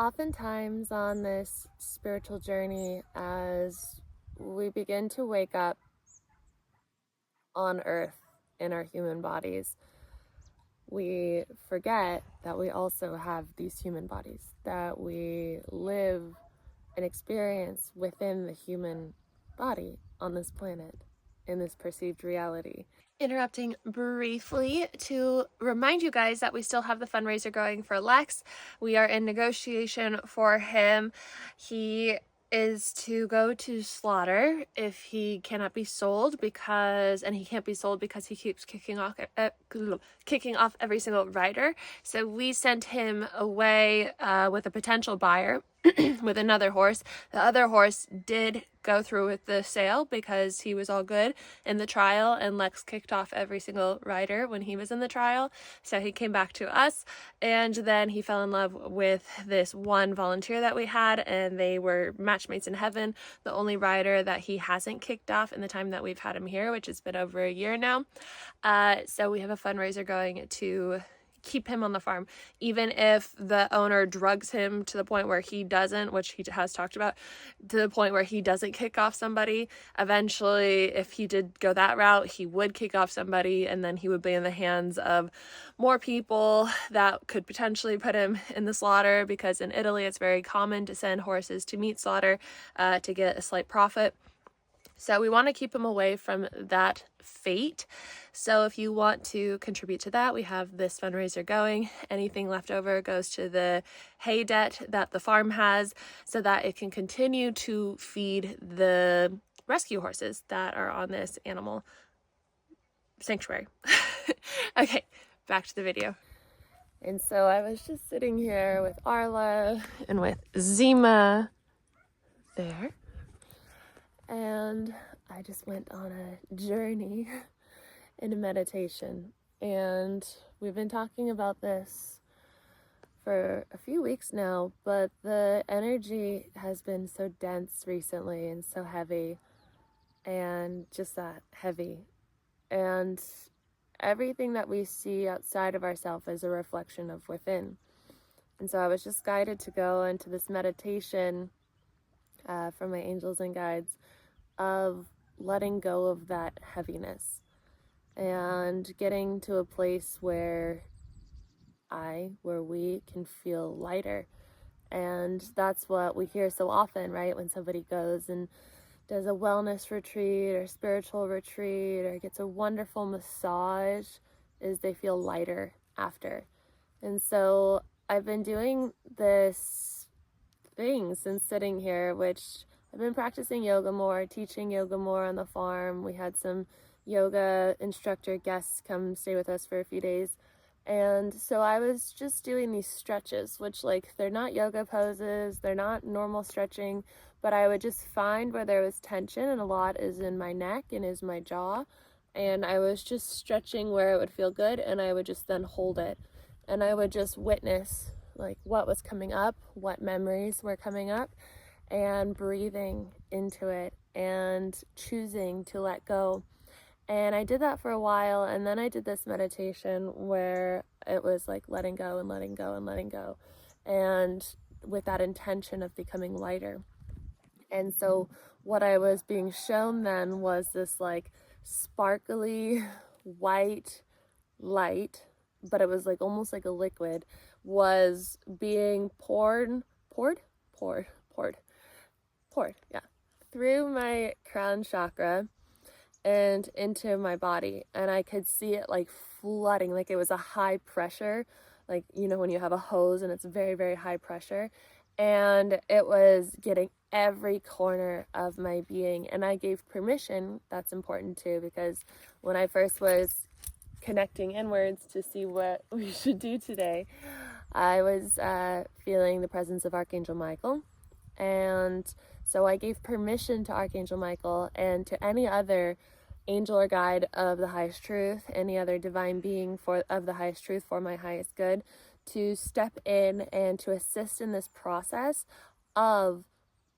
Oftentimes on this spiritual journey, as we begin to wake up on earth in our human bodies, we forget that we also have these human bodies, that we live and experience within the human body on this planet, in this perceived reality. Interrupting briefly to remind you guys that we still have the fundraiser going for Lex. We are in negotiation for him. He is to go to slaughter if he cannot be sold and he can't be sold because he keeps kicking off every single rider. So we sent him away with a potential buyer with another horse. The other horse did go through with the sale because he was all good in the trial, and Lex kicked off every single rider when he was in the trial. So he came back to us, and then he fell in love with this one volunteer that we had, and they were matchmates in heaven. The only rider that he hasn't kicked off in the time that we've had him here, which has been over a year now. So we have a fundraiser going to keep him on the farm, even if the owner drugs him to the point where he doesn't, which he has talked about, to the point where he doesn't kick off somebody. Eventually, if he did go that route, he would kick off somebody, and then he would be in the hands of more people that could potentially put him in the slaughter, because in Italy it's very common to send horses to meat slaughter to get a slight profit. So we want to keep him away from that fate. So if you want to contribute to that, we have this fundraiser going. Anything left over goes to the hay debt that the farm has so that it can continue to feed the rescue horses that are on this animal sanctuary. Okay, back to the video. And so I was just sitting here with Arla and with Zima there. And I just went on a journey in a meditation. And we've been talking about this for a few weeks now, but the energy has been so dense recently and so heavy, and just that heavy. And everything that we see outside of ourselves is a reflection of within. And so I was just guided to go into this meditation from my angels and guides of letting go of that heaviness and getting to a place where we can feel lighter. And that's what we hear so often, right? When somebody goes and does a wellness retreat or spiritual retreat or gets a wonderful massage, is they feel lighter after. And so I've been doing this thing since sitting here, which I've been practicing yoga more, teaching yoga more on the farm. We had some yoga instructor guests come stay with us for a few days. And so I was just doing these stretches, which, like, they're not yoga poses, they're not normal stretching, but I would just find where there was tension, and a lot is in my neck and is my jaw. And I was just stretching where it would feel good, and I would just then hold it. And I would just witness, like, what was coming up, what memories were coming up, and breathing into it and choosing to let go. And I did that for a while, and then I did this meditation where it was like letting go and letting go and letting go, and with that intention of becoming lighter. And so what I was being shown then was this like sparkly white light, but it was like almost like a liquid, was being poured, yeah, through my crown chakra and into my body. And I could see it like flooding, like it was a high pressure, like, you know, when you have a hose and it's very, very high pressure. And it was getting every corner of my being. And I gave permission. That's important too, because when I first was connecting inwards to see what we should do today, I was feeling the presence of Archangel Michael. And so I gave permission to Archangel Michael and to any other angel or guide of the highest truth, any other divine being of the highest truth for my highest good, to step in and to assist in this process of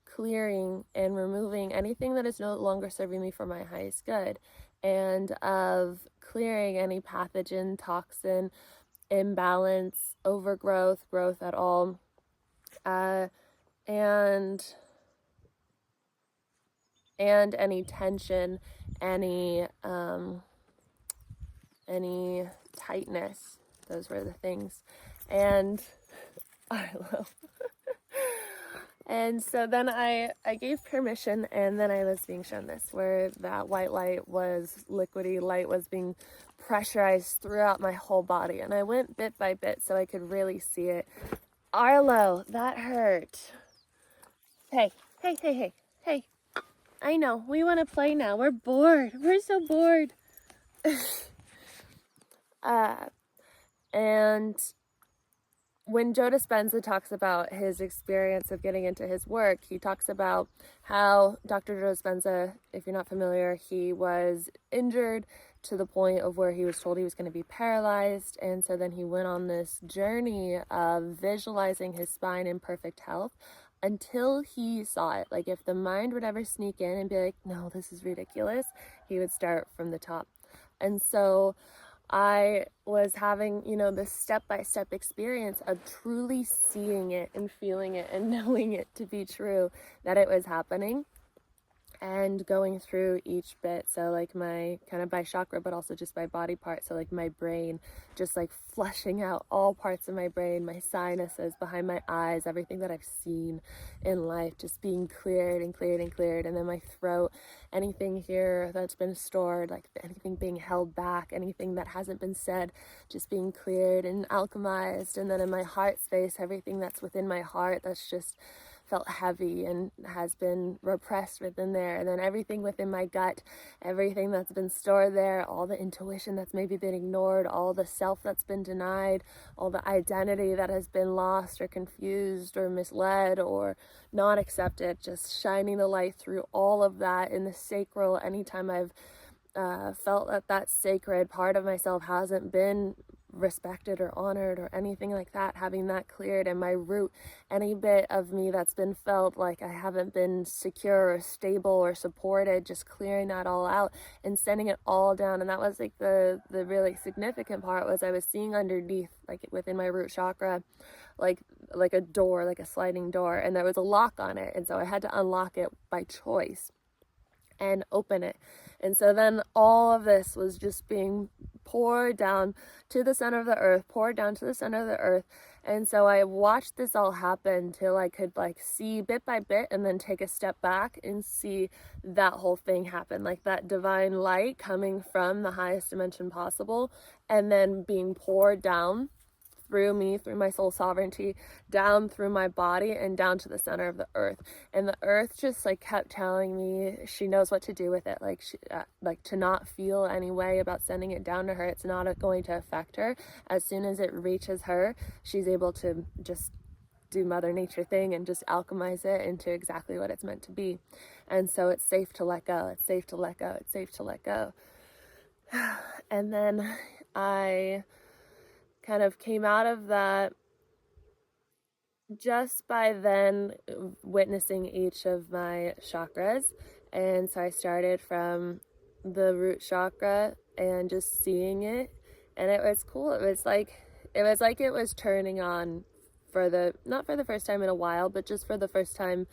clearing and removing anything that is no longer serving me for my highest good, and of clearing any pathogen, toxin, imbalance, overgrowth, growth at all, and any tension, any tightness. Those were the things. And Arlo. And so then I gave permission, and then I was being shown this, where that white light was, liquidy light was being pressurized throughout my whole body. And I went bit by bit so I could really see it. Arlo, that hurt. Hey, hey, hey, hey, hey. I know, we want to play now. We're bored. We're so bored. And when Joe Dispenza talks about his experience of getting into his work, he talks about how Dr. Joe Dispenza, if you're not familiar, he was injured to the point of where he was told he was going to be paralyzed. And so then he went on this journey of visualizing his spine in perfect health until he saw it. Like, if the mind would ever sneak in and be like, no, this is ridiculous, he would start from the top. And so I was having, this step-by-step experience of truly seeing it and feeling it and knowing it to be true, that it was happening, and going through each bit. So like my kind of by chakra, but also just by body part. So like my brain, just like flushing out all parts of my brain, my sinuses, behind my eyes, everything that I've seen in life, just being cleared and cleared and cleared. And then my throat, anything here that's been stored, like anything being held back, anything that hasn't been said, just being cleared and alchemized. And then in my heart space, everything that's within my heart that's just felt heavy and has been repressed within there. And then everything within my gut, everything that's been stored there, all the intuition that's maybe been ignored, all the self that's been denied, all the identity that has been lost or confused or misled or not accepted, just shining the light through all of that in the sacral. Anytime I've felt that sacred part of myself hasn't been respected or honored or anything like that, having that cleared. And my root, any bit of me that's been felt like I haven't been secure or stable or supported, just clearing that all out and sending it all down. And that was like the really significant part, was I was seeing underneath, like within my root chakra, like a door, like a sliding door, and there was a lock on it. And so I had to unlock it by choice and open it. And so then all of this was just being poured down to the center of the earth, poured down to the center of the earth. And so I watched this all happen till I could like see bit by bit, and then take a step back and see that whole thing happen, like that divine light coming from the highest dimension possible, and then being poured down through me, through my soul sovereignty, down through my body and down to the center of the earth. And the earth just like kept telling me she knows what to do with it, like to not feel any way about sending it down to her. It's not going to affect her. As soon as it reaches her, she's able to just do Mother Nature thing and just alchemize it into exactly what it's meant to be. And so it's safe to let go. It's safe to let go. It's safe to let go. And then I kind of came out of that just by then witnessing each of my chakras. And so I started from the root chakra and just seeing it, and it was cool. It was like it was turning on for not for the first time in a while, but just for the first time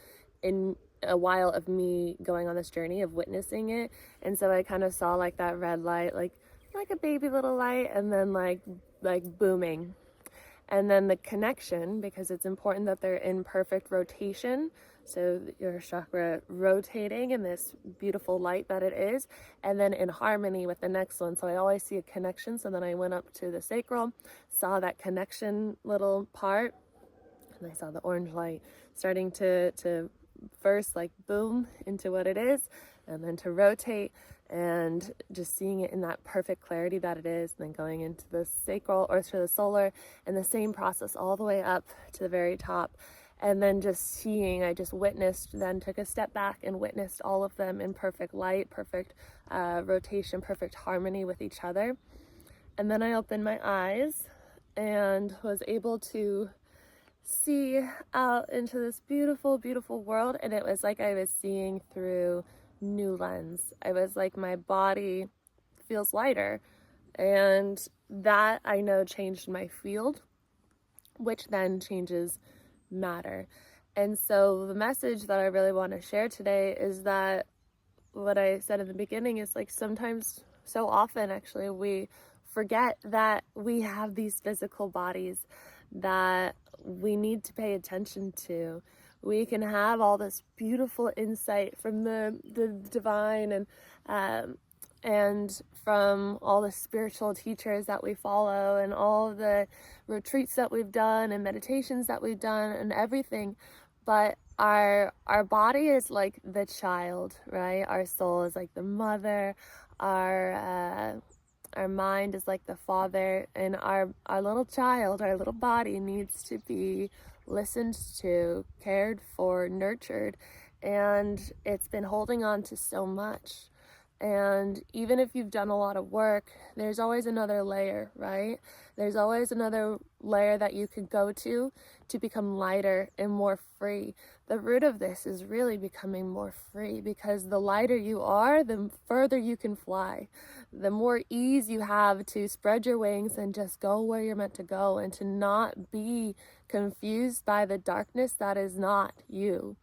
in a while of me going on this journey of witnessing it. And so I kind of saw like that red light, like a baby little light, and then like booming. And then the connection, because it's important that they're in perfect rotation, so your chakra rotating in this beautiful light that it is, and then in harmony with the next one. So I always see a connection. So then I went up to the sacral, saw that connection little part, and I saw the orange light starting to first like boom into what it is, and then to rotate, and just seeing it in that perfect clarity that it is, and then going into the sacral or to the solar, and the same process all the way up to the very top. And then just seeing, I just witnessed, then took a step back and witnessed all of them in perfect light, perfect rotation, perfect harmony with each other. And then I opened my eyes and was able to see out into this beautiful, beautiful world. And it was like I was seeing through new lens. I was like, my body feels lighter, and that I know changed my field, which then changes matter. And so the message that I really want to share today is that what I said in the beginning is like sometimes, so often actually, we forget that we have these physical bodies that we need to pay attention to. We can have all this beautiful insight from the divine and from all the spiritual teachers that we follow and all the retreats that we've done and meditations that we've done and everything. But our body is like the child, right? Our soul is like the mother. Our mind is like the father, and our little child, our little body needs to be listened to, cared for, nurtured, and it's been holding on to so much. And even if you've done a lot of work, there's always another layer, right? There's always another layer that you could go to become lighter and more free. The root of this is really becoming more free, because the lighter you are, the further you can fly. The more ease you have to spread your wings and just go where you're meant to go, and to not be confused by the darkness that is not you,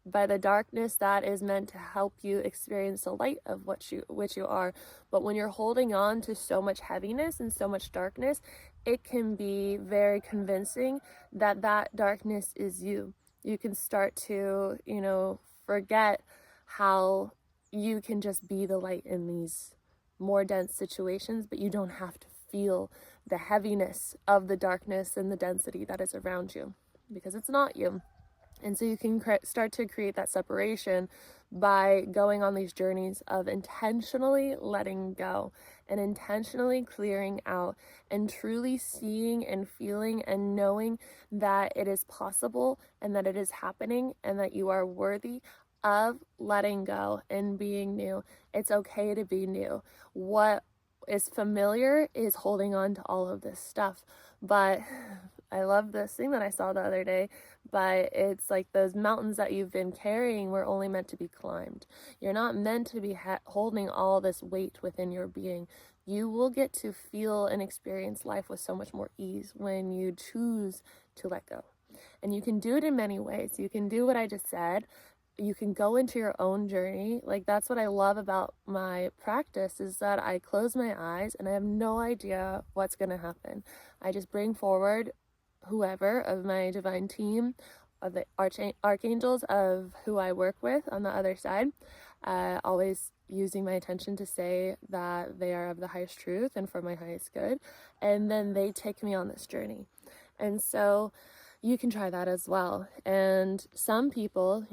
by the darkness that is meant to help you experience the light of which you are. But when you're holding on to so much heaviness and so much darkness, it can be very convincing that that darkness is you. You can start to, forget how you can just be the light in these more dense situations, but you don't have to feel the heaviness of the darkness and the density that is around you, because it's not you. And so you can start to create that separation by going on these journeys of intentionally letting go and intentionally clearing out and truly seeing and feeling and knowing that it is possible and that it is happening and that you are worthy of letting go and being new. It's okay to be new. What is familiar is holding on to all of this stuff. But I love this thing that I saw the other day, but it's like those mountains that you've been carrying were only meant to be climbed. You're not meant to be holding all this weight within your being. You will get to feel and experience life with so much more ease when you choose to let go. And you can do it in many ways. You can do what I just said. You can go into your own journey. Like, that's what I love about my practice, is that I close my eyes and I have no idea what's going to happen. I just bring forward whoever of my divine team, of the archangels of who I work with on the other side, always using my attention to say that they are of the highest truth and for my highest good. And then they take me on this journey. And so you can try that as well. And some people,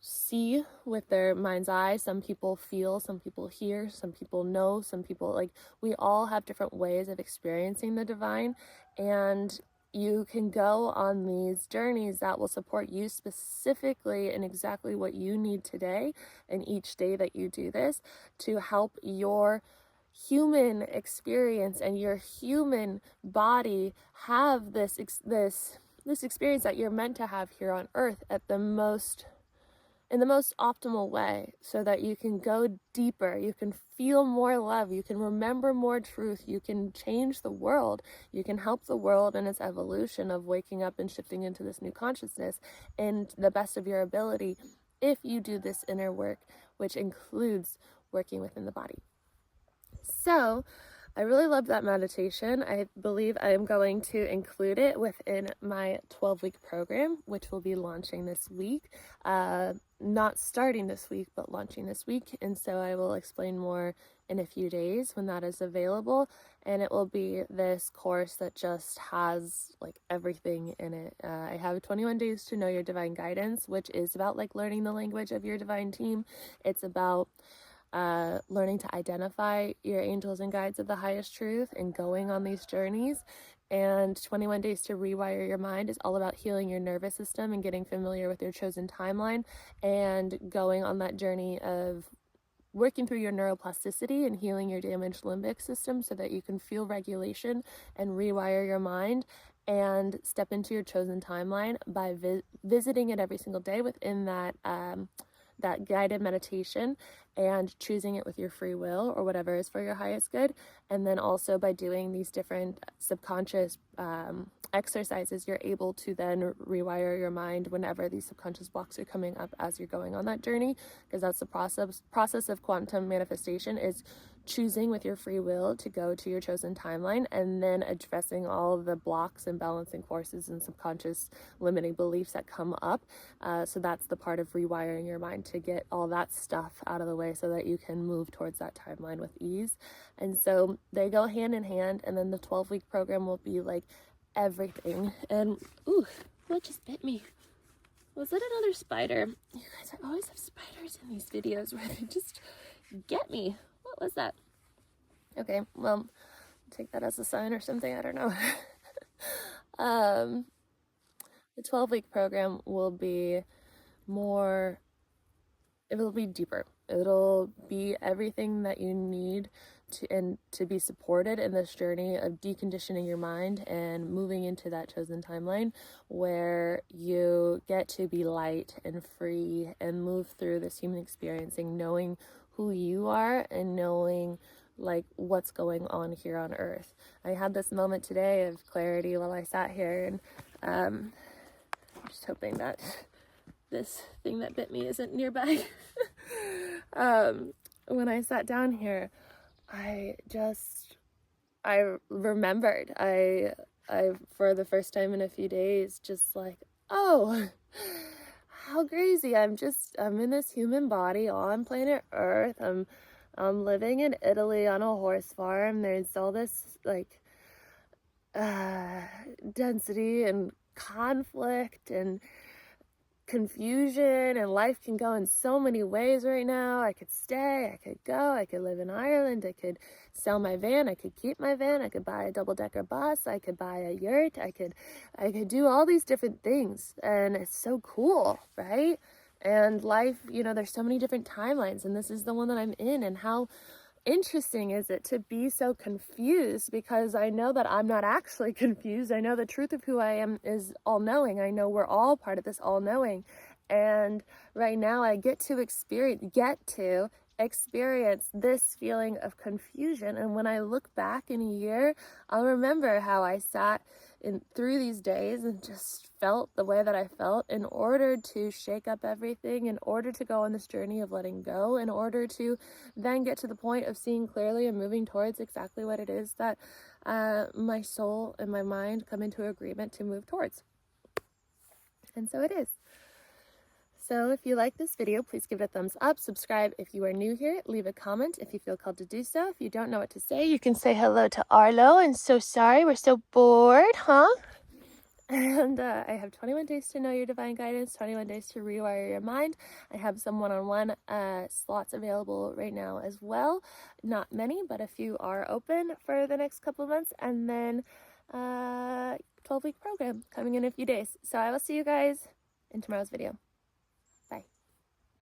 see with their mind's eye, some people feel, some people hear, some people know, some people, we all have different ways of experiencing the divine. And you can go on these journeys that will support you specifically in exactly what you need today, and each day that you do this, to help your human experience and your human body have this experience that you're meant to have here on earth in the most optimal way, so that you can go deeper, you can feel more love, you can remember more truth, you can change the world, you can help the world in its evolution of waking up and shifting into this new consciousness in the best of your ability, if you do this inner work, which includes working within the body. So I really loved that meditation. I believe I am going to include it within my 12-week program, which will be launching this week. Not starting this week, but launching this week. And so I will explain more in a few days when that is available. And it will be this course that just has everything in it. I have 21 days to know your divine guidance, which is about learning the language of your divine team. It's about learning to identify your angels and guides of the highest truth and going on these journeys. And 21 days to rewire your mind is all about healing your nervous system and getting familiar with your chosen timeline and going on that journey of working through your neuroplasticity and healing your damaged limbic system so that you can feel regulation and rewire your mind and step into your chosen timeline by visiting it every single day within that guided meditation. and choosing it with your free will or whatever is for your highest good. And then also by doing these different subconscious exercises, you're able to then rewire your mind whenever these subconscious blocks are coming up as you're going on that journey, because that's the process of quantum manifestation, is choosing with your free will to go to your chosen timeline and then addressing all of the blocks and balancing forces and subconscious limiting beliefs that come up. So that's the part of rewiring your mind, to get all that stuff out of the way so that you can move towards that timeline with ease. And so they go hand in hand, and then the 12-week program will be like everything. And ooh, what just bit me? Was it another spider? You guys, I always have spiders in these videos where they just get me. What was that? Okay, well, take that as a sign or something, I don't know. The 12-week program will be more, it will be deeper. It'll be everything that you need to be supported in this journey of deconditioning your mind and moving into that chosen timeline where you get to be light and free and move through this human experiencing, knowing who you are and knowing like what's going on here on earth. I had this moment today of clarity while I sat here, and I'm just hoping that this thing that bit me isn't nearby. When I sat down here, I remembered, I for the first time in a few days, just like, oh, how crazy. I'm in this human body on planet Earth. I'm living in Italy on a horse farm. There's all this like density and conflict and confusion, and life can go in so many ways right now. I could stay, I could go, I could live in Ireland, I could sell my van, I could keep my van, I could buy a double-decker bus, I could buy a yurt, I could do all these different things, and it's so cool, right? And life, you know, there's so many different timelines, and this is the one that I'm in. And how interesting is it to be so confused, because I know that I'm not actually confused. I know the truth of who I am is all-knowing. I know we're all part of this all-knowing, and right now I get to experience this feeling of confusion. And when I look back in a year, I'll remember how I sat through these days and just felt the way that I felt in order to shake up everything, in order to go on this journey of letting go, in order to then get to the point of seeing clearly and moving towards exactly what it is that my soul and my mind come into agreement to move towards. And so it is. So if you like this video, please give it a thumbs up, subscribe if you are new here, leave a comment if you feel called to do so. If you don't know what to say, you can say hello to Arlo, and so sorry, we're so bored, huh? And I have 21 days to know your divine guidance, 21 days to rewire your mind. I have some one-on-one slots available right now as well. Not many, but a few are open for the next couple of months. And then 12-week program coming in a few days. So I will see you guys in tomorrow's video.